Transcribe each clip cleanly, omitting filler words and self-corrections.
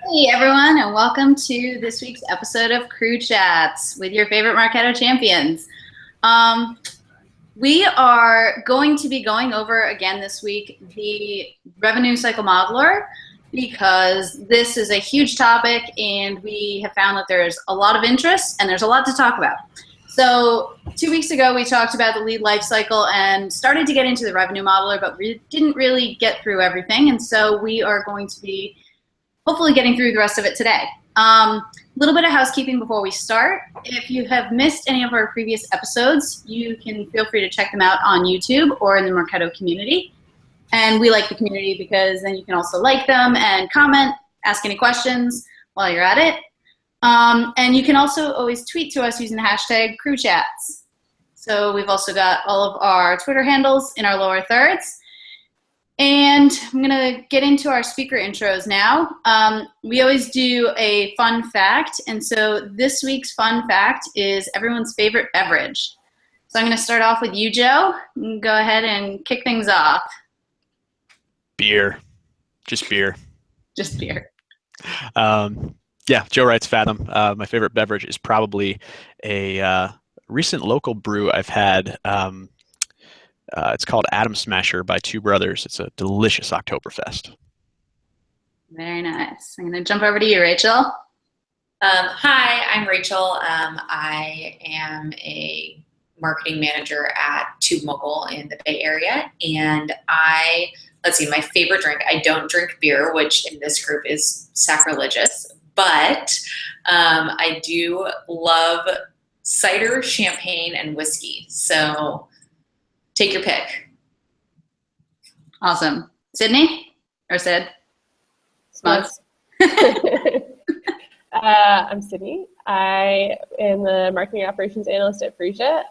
Hey everyone, and welcome to this week's episode of Crew Chats with your favorite Marketo champions. Um, we are going to be going over again this week the revenue cycle modeler because this is a huge topic and we have found that there's a lot of interest and there's a lot to talk about. So 2 weeks ago we talked about the lead life cycle and started to get into the revenue modeler, but we didn't really get through everything, and so we are going to be hopefully getting through the rest of it today. A little bit of housekeeping before we start. If you have missed any of our previous episodes, you can feel free to check them out on YouTube or in the Marketo community. And we like the community because then you can also like them and comment, ask any questions while you're at it. And you can also always tweet to us using the hashtag CrewChats. So we've also got all of our Twitter handles in our lower thirds. And I'm going to get into our speaker intros now. We always do a fun fact, and so this week's fun fact is everyone's favorite beverage. So I'm going to start off with you, Joe. Go ahead and kick things off. Beer. Just beer. Just beer. Yeah, Joe writes Fathom. My favorite beverage is probably a recent local brew I've had. It's called Atom Smasher by Two Brothers. It's a delicious Oktoberfest. Very nice. I'm going to jump over to you, Rachel. Hi, I'm Rachel. I am a marketing manager at Tube Mobile in the Bay Area. And let's see, my favorite drink, I don't drink beer, which in this group is sacrilegious, but I do love cider, champagne, and whiskey. So take your pick. Awesome. Sydney? Or Sid? Smugs? I'm Sydney. I am the marketing operations analyst at Phreesia.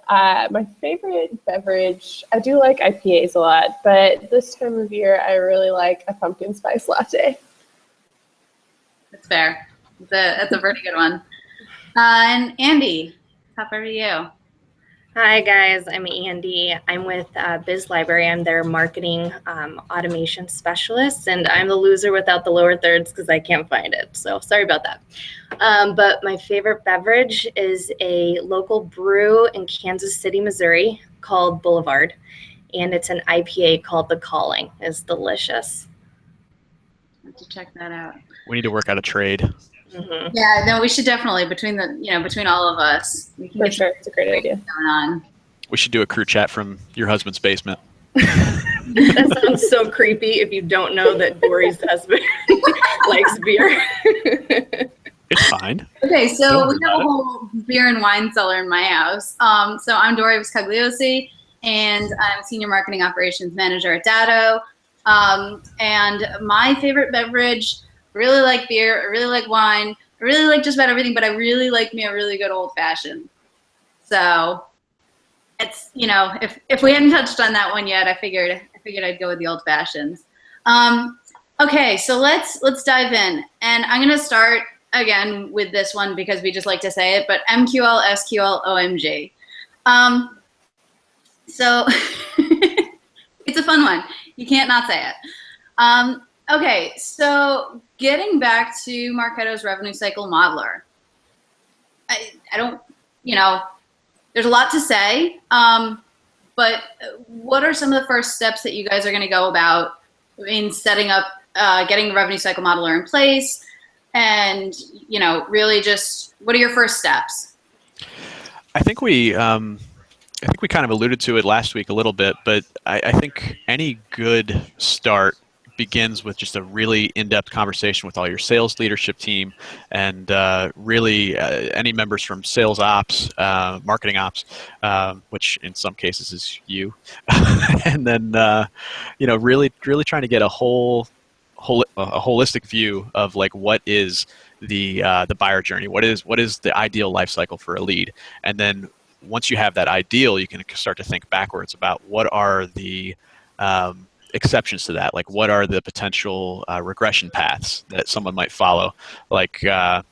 My favorite beverage, I do like IPAs a lot, but this time of year I really like a pumpkin spice latte. That's fair. That's a pretty good one. And Andy, top over to you. Hi guys, I'm Andy. I'm with Biz Library. I'm their marketing automation specialist, and I'm the loser without the lower thirds because I can't find it. So sorry about that. But my favorite beverage is a local brew in Kansas City, Missouri called Boulevard, and it's an IPA called The Calling. It's delicious. I have to check that out. We need to work out a trade. Mm-hmm. Yeah, no, we should definitely between all of us. We can For sure, it's a great idea. Going on. We should do a crew chat from your husband's basement. That sounds so creepy if you don't know that Dory's husband likes beer. It's fine. Okay, so we have a whole beer and wine cellar in my house. So I'm Dory Viscagliosi, and I'm Senior Marketing Operations Manager at Datto. And my favorite beverage, I really like beer, I really like wine, I really like just about everything, but I really like me a really good old-fashioned. So it's, if we hadn't touched on that one yet, I figured I'd go with the old-fashions. Okay, so let's dive in. And I'm going to start, again, with this one because we just like to say it, but MQL, SQL, OMG. So it's a fun one. You can't not say it. Okay, so getting back to Marketo's revenue cycle modeler. I don't, there's a lot to say, but what are some of the first steps that you guys are going to go about in setting up, getting the revenue cycle modeler in place, and, really just what are your first steps? I think we kind of alluded to it last week a little bit, but I think any good start begins with just a really in-depth conversation with all your sales leadership team and really any members from sales ops, marketing ops, which in some cases is you, and then really trying to get a holistic view of like what is the buyer journey, what is the ideal life cycle for a lead, and then once you have that ideal, you can start to think backwards about what are the exceptions to that, like what are the potential regression paths that someone might follow, like as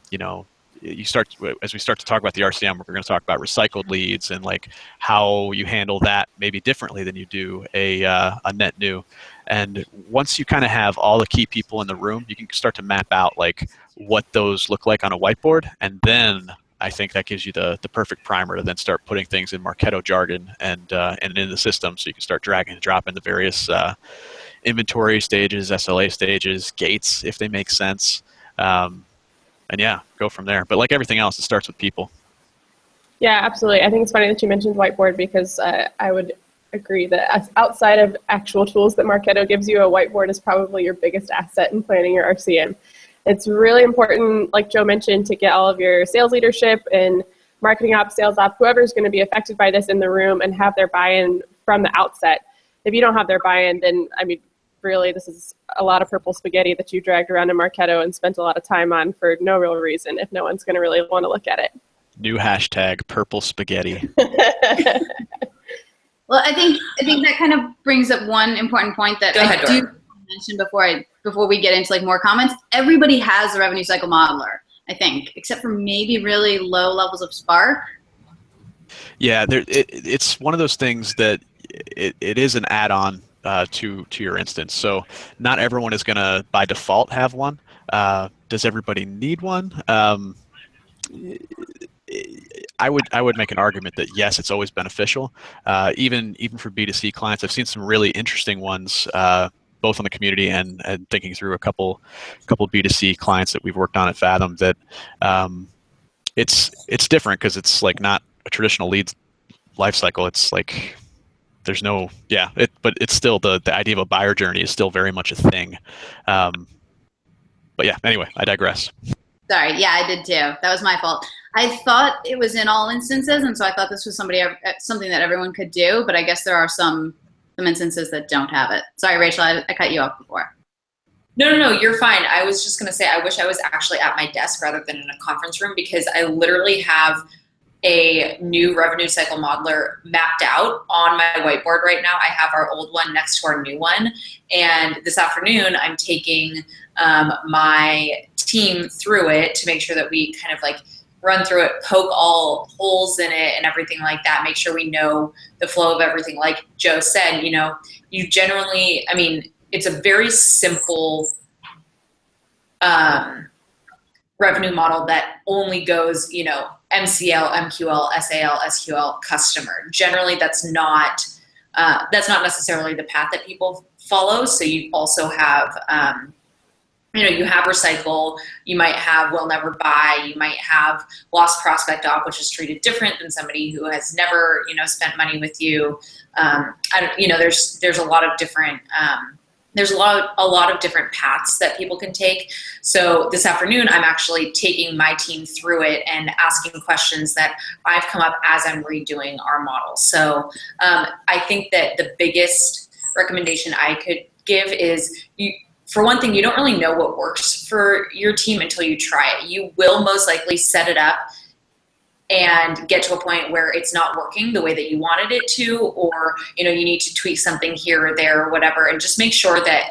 we start to talk about the RCM, we're going to talk about recycled leads and like how you handle that maybe differently than you do a net new, And once you kind of have all the key people in the room, you can start to map out like what those look like on a whiteboard. And then I think that gives you the perfect primer to then start putting things in Marketo jargon and in the system, so you can start dragging and dropping the various inventory stages, SLA stages, gates if they make sense, and yeah, go from there. But like everything else, it starts with people. Yeah, absolutely. I think it's funny that you mentioned whiteboard, because I would agree that outside of actual tools that Marketo gives you, a whiteboard is probably your biggest asset in planning your RCM. It's really important, like Joe mentioned, to get all of your sales leadership and marketing ops, sales ops, whoever's going to be affected by this in the room, and have their buy-in from the outset. If you don't have their buy-in, then, I mean, really, this is a lot of purple spaghetti that you dragged around in Marketo and spent a lot of time on for no real reason, if no one's going to really want to look at it. New hashtag, purple spaghetti. Well, I think that kind of brings up one important point that I do mention before we get into like more comments. Everybody has a revenue cycle modeler, I think, except for maybe really low levels of Spark. Yeah, it's one of those things that it is an add-on to your instance. So not everyone is going to by default have one. Does everybody need one? I would make an argument that yes, it's always beneficial. Even for B2C clients, I've seen some really interesting ones, both on the community and thinking through a couple B2C clients that we've worked on at Fathom. That it's different because it's like not a traditional lead life cycle. It's like there's no but it's still the idea of a buyer journey is still very much a thing. But yeah, anyway, I digress. Sorry, yeah, I did too. That was my fault. I thought it was in all instances, and so I thought this was something that everyone could do, but I guess there are some instances that don't have it. Sorry, Rachel, I cut you off before. No, you're fine. I was just going to say, I wish I was actually at my desk rather than in a conference room, because I literally have a new revenue cycle modeler mapped out on my whiteboard right now. I have our old one next to our new one. And this afternoon, I'm taking my team through it to make sure that we kind of like run through it, poke all holes in it and everything like that, make sure we know the flow of everything. Like Joe said, you generally, I mean, it's a very simple revenue model that only goes, MCL, MQL, SAL, SQL, customer. Generally, that's not necessarily the path that people follow. So you also have, you have recycle, you might have will never buy, you might have lost prospect op, which is treated different than somebody who has never, spent money with you. There's a lot of different, there's a lot of different paths that people can take. So this afternoon, I'm actually taking my team through it and asking questions that I've come up as I'm redoing our model. So I think that the biggest recommendation I could give is, for one thing, you don't really know what works for your team until you try it. You will most likely set it up and get to a point where it's not working the way that you wanted it to, or you need to tweak something here or there or whatever, and just make sure that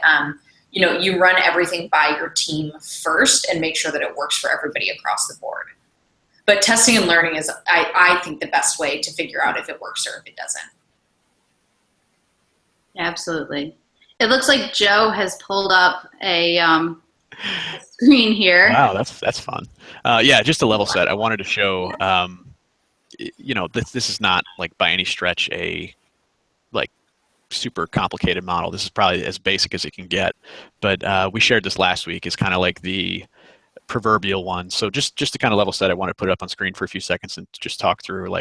you run everything by your team first and make sure that it works for everybody across the board. But testing and learning is, I think, the best way to figure out if it works or if it doesn't. Absolutely. It looks like Joe has pulled up a screen here. Wow, that's fun. Just to level set, I wanted to show, this is not like by any stretch a like super complicated model. This is probably as basic as it can get. But we shared this last week as kind of like the proverbial one. So just to kind of level set, I want to put it up on screen for a few seconds and just talk through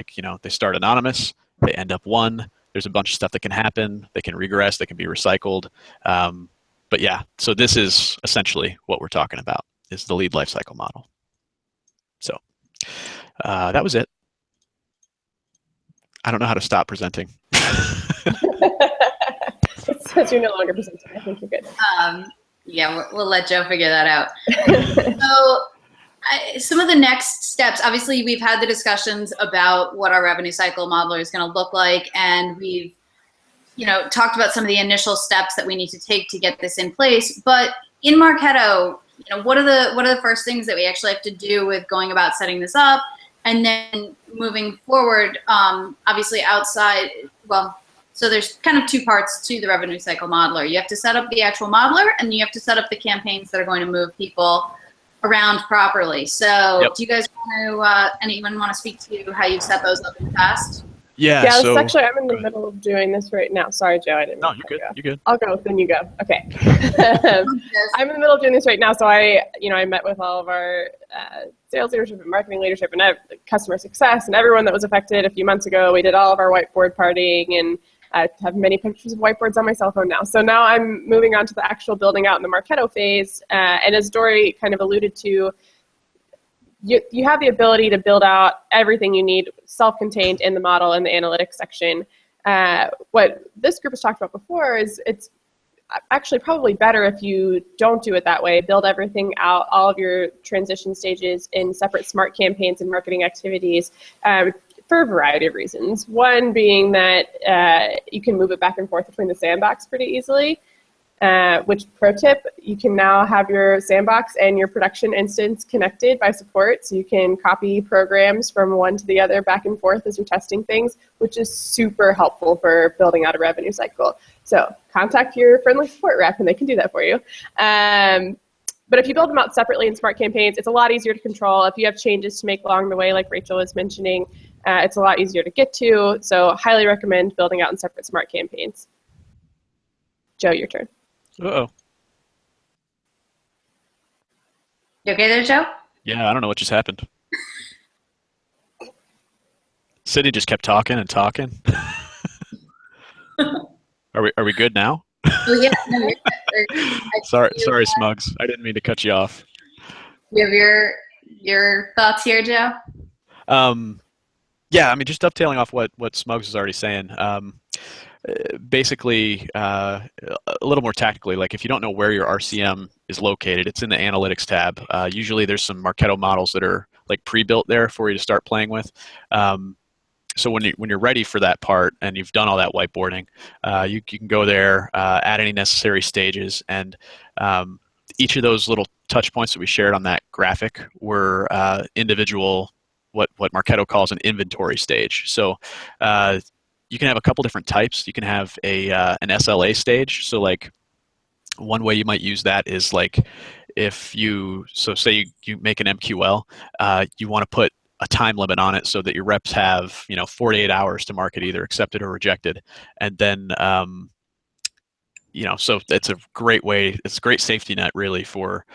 they start anonymous, they end up one. There's a bunch of stuff that can happen. They can regress. They can be recycled. But yeah, so this is essentially what we're talking about, is the lead lifecycle model. So that was it. I don't know how to stop presenting. It says you're no longer presenting. I think you're good. We'll let Joe figure that out. So some of the next steps, obviously we've had the discussions about what our revenue cycle modeler is going to look like, and we've talked about some of the initial steps that we need to take to get this in place. But in Marketo, what are the first things that we actually have to do with going about setting this up, and then moving forward? Obviously So there's kind of two parts to the revenue cycle modeler. You have to set up the actual modeler, and you have to set up the campaigns that are going to move people around properly. So do you guys want to, anyone want to speak to how you've set those up in the past? Yeah, Yeah, so actually, I'm in the middle of doing this right now. Sorry, Joe, I didn't. No, you're good. You're good. I'll go, then you go. Okay. I'm in the middle of doing this right now, so I met with all of our sales leadership and marketing leadership and customer success and everyone that was affected a few months ago. We did all of our whiteboard partying, and I have many pictures of whiteboards on my cell phone now. So now I'm moving on to the actual building out in the Marketo phase. And as Dory kind of alluded to, you have the ability to build out everything you need self-contained in the model in the analytics section. What this group has talked about before is it's actually probably better if you don't do it that way. Build everything out, all of your transition stages in separate smart campaigns and marketing activities for a variety of reasons. One being that you can move it back and forth between the sandbox pretty easily. Which, pro tip, you can now have your sandbox and your production instance connected by support, so you can copy programs from one to the other back and forth as you're testing things, which is super helpful for building out a revenue cycle. So contact your friendly support rep and they can do that for you. But if you build them out separately in smart campaigns, it's a lot easier to control. If you have changes to make along the way, like Rachel was mentioning, it's a lot easier to get to. So highly recommend building out in separate smart campaigns. Joe, your turn. Uh-oh. You okay there, Joe? Yeah, I don't know what just happened. City just kept talking and talking. Are we good now? Oh, yeah. No, you're good. Sorry, Smugs. I didn't mean to cut you off. You have your thoughts here, Joe? Yeah, I mean, just dovetailing off what Smugs was already saying. Basically, a little more tactically, like if you don't know where your RCM is located, it's in the analytics tab. Usually there's some Marketo models that are like pre-built there for you to start playing with. So when you're ready for that part and you've done all that whiteboarding, you can go there, add any necessary stages, and each of those little touch points that we shared on that graphic were individual, what Marketo calls an inventory stage. So you can have a couple different types. You can have an SLA stage. So like one way you might use that is like if say you make an MQL, you want to put a time limit on it so that your reps have 48 hours to mark it, either accepted or rejected. And then so it's a great way. It's a great safety net really for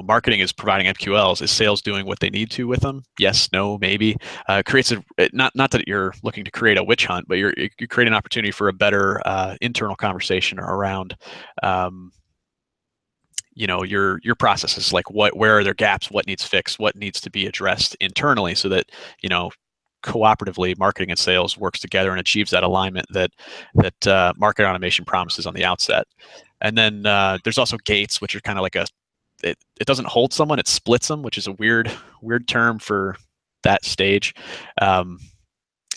marketing is providing MQLs. Is sales doing what they need to with them? Yes, no, maybe. Creates not that you're looking to create a witch hunt, but you create an opportunity for a better internal conversation around your processes, like where are their gaps, what needs fixed, what needs to be addressed internally, so that cooperatively marketing and sales works together and achieves that alignment that market automation promises on the outset. And then there's also gates, which are kind of like it doesn't hold someone, it splits them, which is a weird term for that stage. And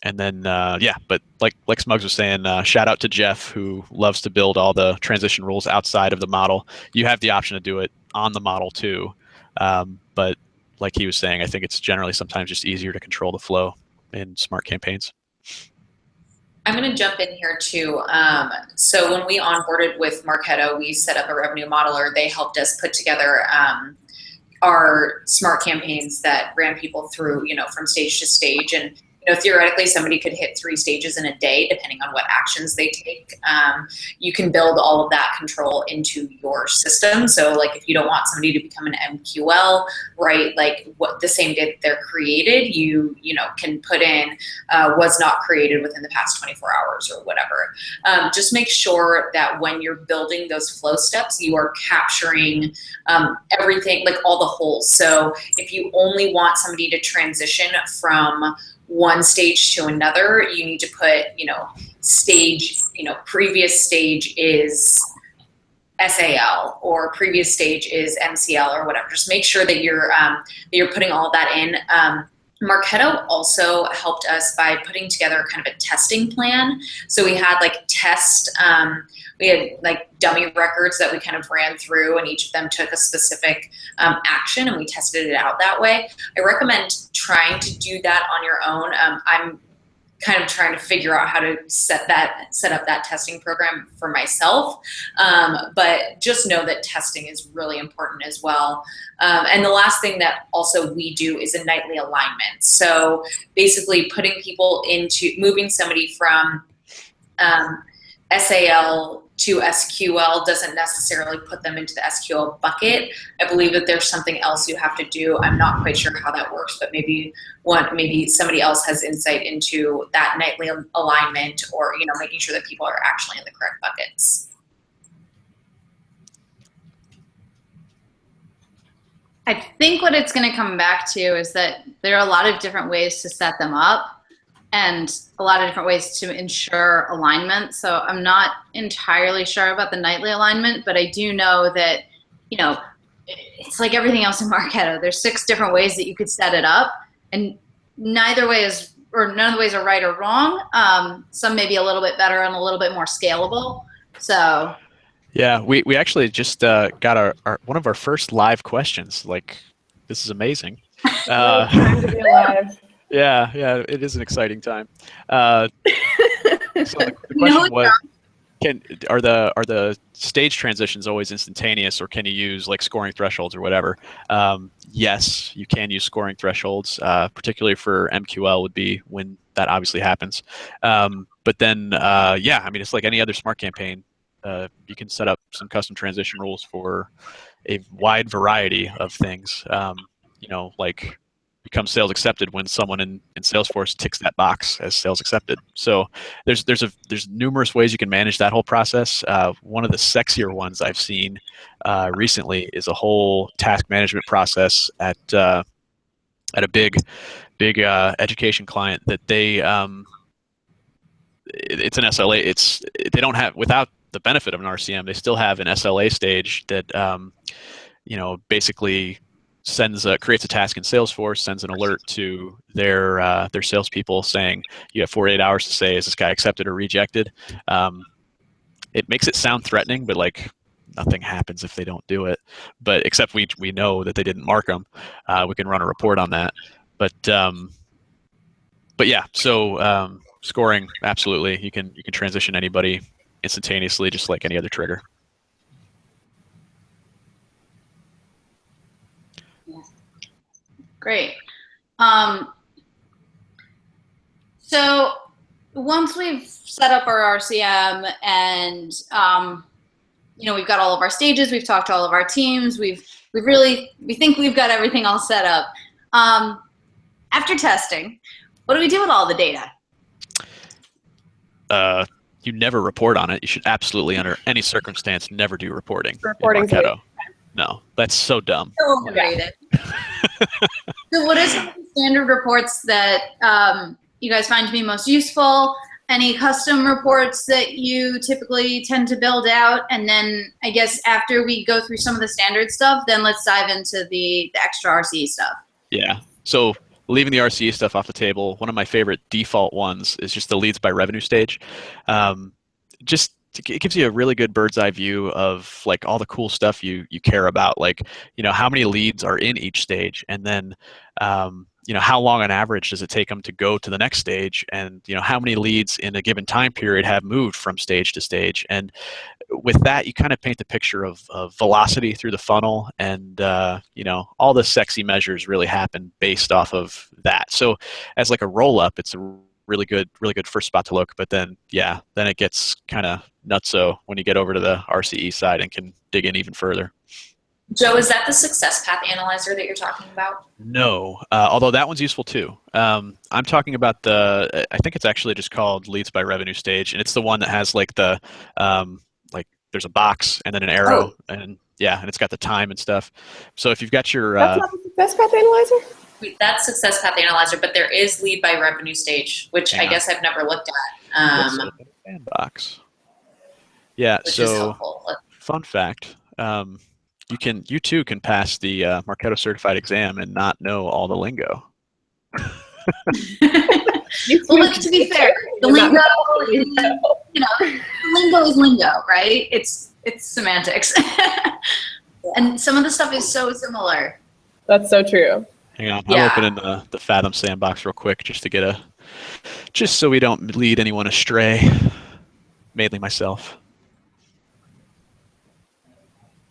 then, but like Smugs was saying, shout out to Jeff, who loves to build all the transition rules outside of the model. You have the option to do it on the model too. But like he was saying, I think it's generally sometimes just easier to control the flow in smart campaigns. I'm going to jump in here too. So when we onboarded with Marketo, we set up a revenue modeler. They helped us put together our smart campaigns that ran people through, from stage to stage. And theoretically, somebody could hit 3 stages in a day, depending on what actions they take. You can build all of that control into your system. So, like, if you don't want somebody to become an MQL, right, like what the same day that they're created, you can put in was not created within the past 24 hours or whatever. Just make sure that when you're building those flow steps, you are capturing everything, like all the holes. So, if you only want somebody to transition from one stage to another, you need to put, stage, previous stage is SAL or previous stage is MCL or whatever. Just make sure that you're putting all of that in. Marketo also helped us by putting together kind of a testing plan. So we had we had like dummy records that we kind of ran through, and each of them took a specific action, and we tested it out that way. I recommend trying to do that on your own. kind of trying to figure out how to set up that testing program for myself. But just know that testing is really important as well. And the last thing that also we do is a nightly alignment. So basically moving somebody from SAL to SQL doesn't necessarily put them into the SQL bucket. I believe that there's something else you have to do. I'm not quite sure how that works, but maybe somebody else has insight into that nightly alignment, or making sure that people are actually in the correct buckets. I think what it's going to come back to is that there are a lot of different ways to set them up and a lot of different ways to ensure alignment. So I'm not entirely sure about the nightly alignment, but I do know that, it's like everything else in Marketo. There's 6 different ways that you could set it up, and none of the ways are right or wrong. Some may be a little bit better and a little bit more scalable. So Yeah, we actually just got one of our first live questions. Like, this is amazing. Time to be alive. Yeah, it is an exciting time. So the question was, are the stage transitions always instantaneous, or can you use like scoring thresholds or whatever? Yes, you can use scoring thresholds, particularly for MQL would be when that obviously happens. But then, it's like any other smart campaign. You can set up some custom transition rules for a wide variety of things. Like become sales accepted when someone in Salesforce ticks that box as sales accepted. So there's numerous ways you can manage that whole process. One of the sexier ones I've seen recently is a whole task management process at a big education client that they it's an SLA. They don't have, without the benefit of an RCM, they still have an SLA stage that basically creates a task in Salesforce, sends an alert to their salespeople saying you have 48 hours to say, is this guy accepted or rejected? It makes it sound threatening, but like nothing happens if they don't do it. But except we know that they didn't mark them. We can run a report on that. But yeah, so scoring, absolutely, you can transition anybody instantaneously, just like any other trigger. great. So once we've set up our RCM and we've got all of our stages, we've talked to all of our teams, we think we've got everything all set up. After testing, what do we do with all the data? You never report on it. You should absolutely, under any circumstance, never do reporting. Reporting in Marketo. No, that's so dumb. So overrated. So what are some of the standard reports that you guys find to be most useful? Any custom reports that you typically tend to build out? And then I guess after we go through some of the standard stuff, then let's dive into the extra RCE stuff. Yeah. So leaving the RCE stuff off the table, one of my favorite default ones is just the leads by revenue stage. It gives you a really good bird's eye view of like all the cool stuff you care about, like how many leads are in each stage, and then how long on average does it take them to go to the next stage, and how many leads in a given time period have moved from stage to stage. And with that, you kind of paint the picture of velocity through the funnel, and all the sexy measures really happen based off of that. So as like a roll up, it's a really good first spot to look. But then it gets kind of nutso when you get over to the RCE side and can dig in even further. Joe, is that the success path analyzer that you're talking about? No, although that one's useful too. I'm talking about I think it's actually just called leads by revenue stage, and it's the one that has like the there's a box and then an arrow, and it's got the time and stuff. So if you've got your that's not the success path analyzer? That's success path analyzer, but there is lead by revenue stage, which I guess I've never looked at. Sandbox. Yeah. Which is so helpful. Fun fact. You too can pass the Marketo certified exam and not know all the lingo. Well, look, to be fair, the lingo, lingo is lingo, right? It's semantics, and some of the stuff is so similar. That's so true. Hang on, I'm opening the Fathom sandbox real quick just to get a just so we don't lead anyone astray, mainly myself.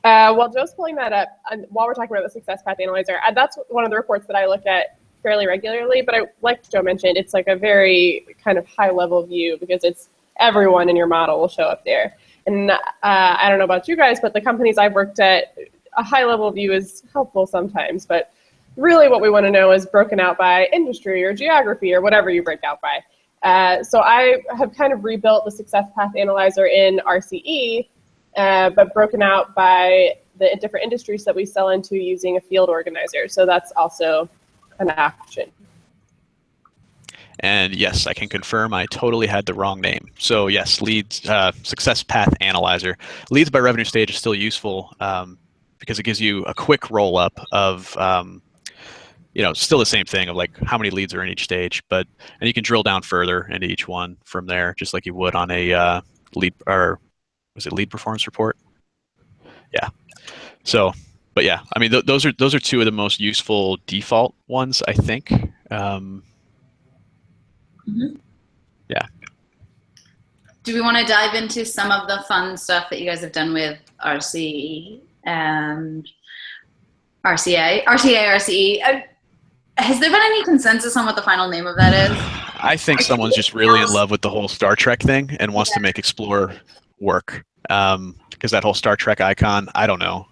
While Joe's pulling that up, and while we're talking about the Success Path Analyzer, that's one of the reports that I look at fairly regularly, but like Joe mentioned, it's like a very kind of high-level view because it's everyone in your model will show up there. And I don't know about you guys, but the companies I've worked at, a high-level view is helpful sometimes, but really what we want to know is broken out by industry or geography or whatever you break out by. So I have kind of rebuilt the Success Path Analyzer in RCE, but broken out by the different industries that we sell into using a field organizer. So that's also an option. And yes, I can confirm I totally had the wrong name. So yes, leads, Success Path Analyzer. Leads by revenue stage is still useful because it gives you a quick roll-up of, still the same thing of like how many leads are in each stage, and you can drill down further into each one from there, just like you would on a lead, or was it lead performance report? Yeah. So, but yeah, I mean, those are two of the most useful default ones, I think. Yeah. Do we want to dive into some of the fun stuff that you guys have done with RCE and RCA, RCE? Has there been any consensus on what the final name of that is? I think someone's just really in love with the whole Star Trek thing and wants to make Explore work. Because that whole Star Trek icon, I don't know.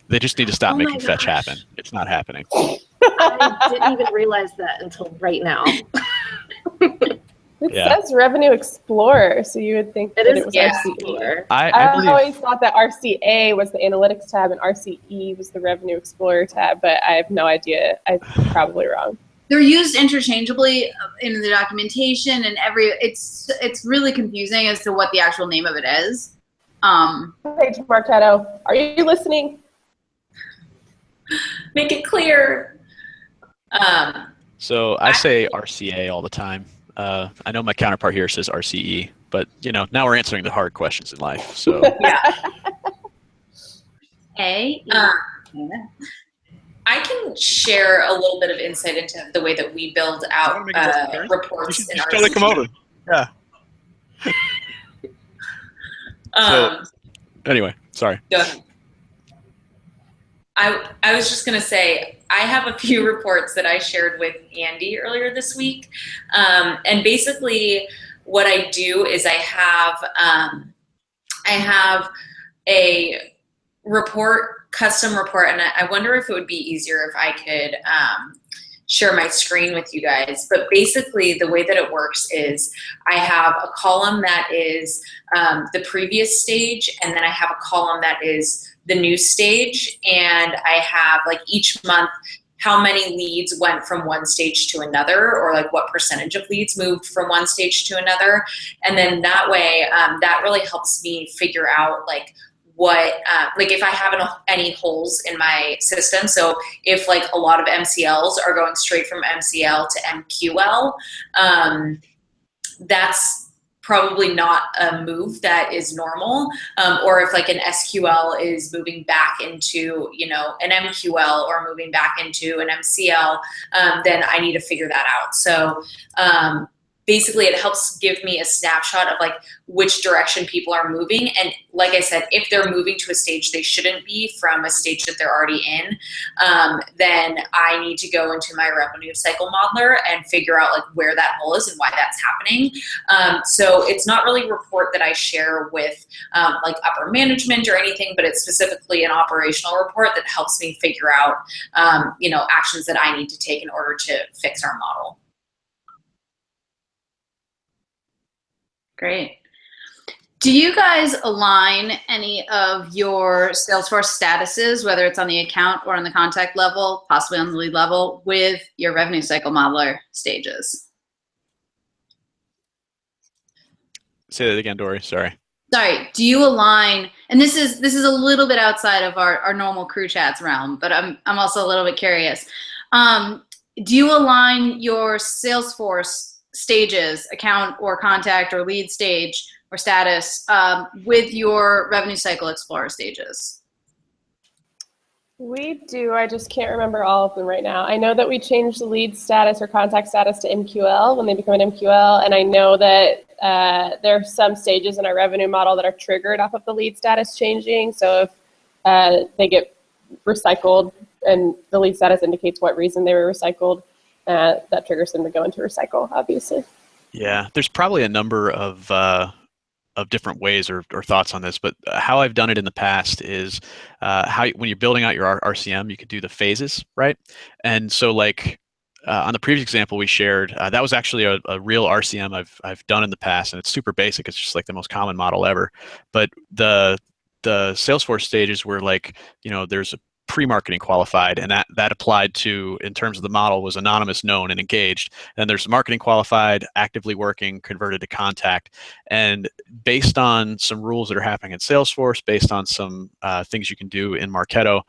They just need to stop making fetch happen. It's not happening. I didn't even realize that until right now. It says Revenue Explorer, so you would think that it was RCE. I always thought that RCA was the Analytics tab and RCE was the Revenue Explorer tab, but I have no idea. I'm probably wrong. They're used interchangeably in the documentation and it's really confusing as to what the actual name of it is. Hey, Marketo, are you listening? Make it clear. So I say RCA all the time. I know my counterpart here says RCE, but now we're answering the hard questions in life. So yeah. I can share a little bit of insight into the way that we build out reports in RCE. Totally come over. Yeah. So anyway, sorry. Go ahead. I was just going to say, I have a few reports that I shared with Andy earlier this week. And basically what I do is I have a custom report, and I wonder if it would be easier if I could share my screen with you guys. But basically the way that it works is I have a column that is the previous stage, and then I have a column that is the new stage, and I have like each month how many leads went from one stage to another, or like what percentage of leads moved from one stage to another. And then that way, that really helps me figure out like what, like if I have any holes in my system. So if like a lot of MCLs are going straight from MCL to MQL, that's probably not a move that is normal. Or if like an SQL is moving back into, an MQL or moving back into an MCL, then I need to figure that out. So basically it helps give me a snapshot of like which direction people are moving. And like I said, if they're moving to a stage they shouldn't be from a stage that they're already in, then I need to go into my revenue cycle modeler and figure out like where that hole is and why that's happening. So it's not really a report that I share with like upper management or anything, but it's specifically an operational report that helps me figure out, actions that I need to take in order to fix our model. Great. Do you guys align any of your Salesforce statuses, whether it's on the account or on the contact level, possibly on the lead level, with your revenue cycle modeler stages? Say that again, Dory. Sorry. Sorry. Do you align? And this is a little bit outside of our normal crew chats realm, but I'm also a little bit curious. Do you align your Salesforce stages, account or contact or lead stage or status, with your revenue cycle explorer stages? We do. I just can't remember all of them right now. I know that we changed the lead status or contact status to MQL when they become an MQL, and I know that there are some stages in our revenue model that are triggered off of the lead status changing. So if they get recycled and the lead status indicates what reason they were recycled, that triggers them to go into recycle, obviously. Yeah, there's probably a number of different ways or thoughts on this, but how I've done it in the past is when you're building out your RCM, you could do the phases, right? And so like on the previous example we shared, that was actually a real RCM I've done in the past, and it's super basic. It's just like the most common model ever. But the Salesforce stages were like, there's a pre-marketing qualified, and that applied to, in terms of the model, was anonymous, known, and engaged. And there's marketing qualified, actively working, converted to contact. And based on some rules that are happening in Salesforce, based on some things you can do in Marketo,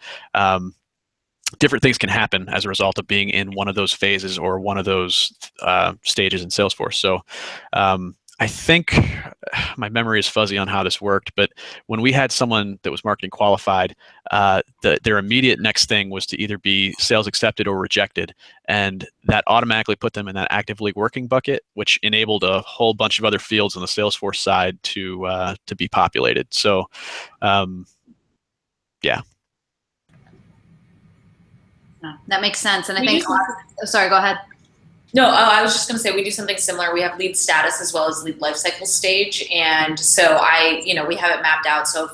different things can happen as a result of being in one of those phases or one of those stages in Salesforce. So I think my memory is fuzzy on how this worked, but when we had someone that was marketing qualified, their immediate next thing was to either be sales accepted or rejected, and that automatically put them in that actively working bucket, which enabled a whole bunch of other fields on the Salesforce side to be populated. So, yeah. That makes sense. And I think, sorry, go ahead. No, I was just going to say we do something similar. We have lead status as well as lead lifecycle stage, and so we have it mapped out. So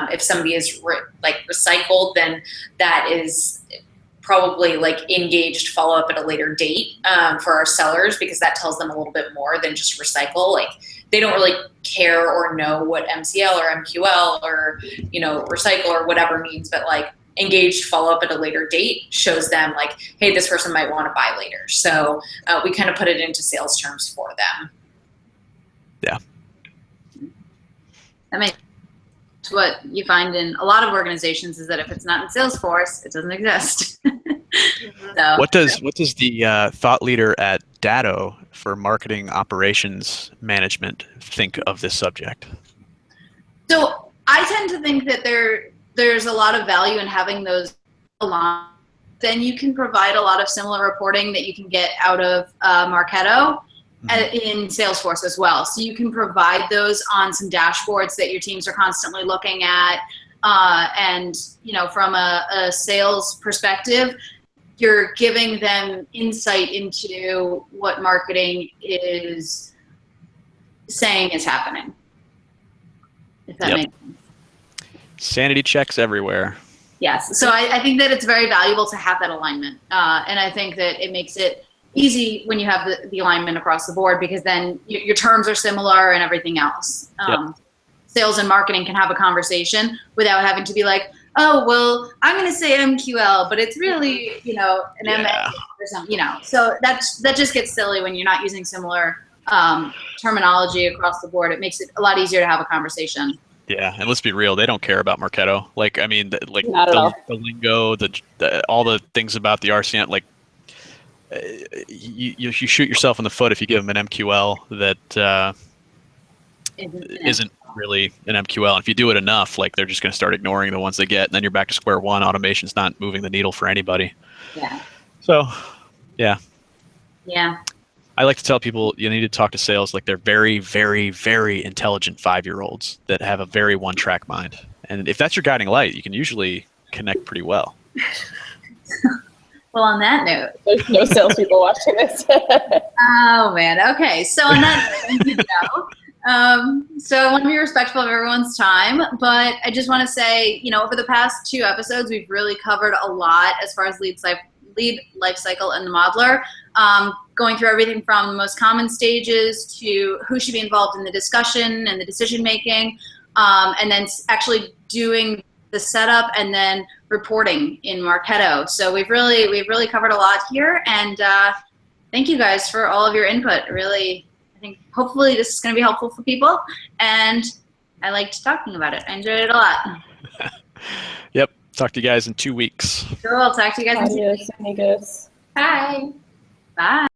if somebody is recycled, then that is probably like engaged follow up at a later date for our sellers, because that tells them a little bit more than just recycle. Like they don't really care or know what MCL or MQL or recycle or whatever means, but like engaged follow-up at a later date shows them like, hey, this person might want to buy later. So we kind of put it into sales terms for them. Yeah. I mean, what you find in a lot of organizations is that if it's not in Salesforce, it doesn't exist. So, what does the thought leader at Datto for marketing operations management think of this subject? So I tend to think that there's a lot of value in having those aligned. Then you can provide a lot of similar reporting that you can get out of Marketo in Salesforce as well. So you can provide those on some dashboards that your teams are constantly looking at. And from a sales perspective, you're giving them insight into what marketing is saying is happening. If that makes sense. Sanity checks everywhere. Yes. So I think that it's very valuable to have that alignment. And I think that it makes it easy when you have the alignment across the board, because then your terms are similar and everything else. Sales and marketing can have a conversation without having to be like, oh, well, I'm going to say MQL, but it's really, an MA or something, So that just gets silly when you're not using similar terminology across the board. It makes it a lot easier to have a conversation. Yeah, and let's be real, they don't care about Marketo. Like, I mean, the lingo, all the things about the RCM, like, you shoot yourself in the foot if you give them an MQL that isn't really an MQL. And if you do it enough, like, they're just going to start ignoring the ones they get, and then you're back to square one. Automation's not moving the needle for anybody. Yeah. So, yeah. Yeah. I like to tell people you need to talk to sales like they're very, very, very intelligent 5-year-olds that have a very one-track mind. And if that's your guiding light, you can usually connect pretty well. Well, on that note, there's no salespeople watching this. Oh man. Okay. So on that note, so I want to be respectful of everyone's time, but I just want to say, over the past 2 episodes, we've really covered a lot as far as lead life cycle and the modeler, going through everything from the most common stages to who should be involved in the discussion and the decision making, and then actually doing the setup and then reporting in Marketo. So we've really covered a lot here, and thank you guys for all of your input. Really, I think hopefully this is going to be helpful for people, and I liked talking about it. I enjoyed it a lot. Yep. Talk to you guys in 2 weeks. Cool. Talk to you guys in 2 weeks. Adios, amigos. Bye. Bye.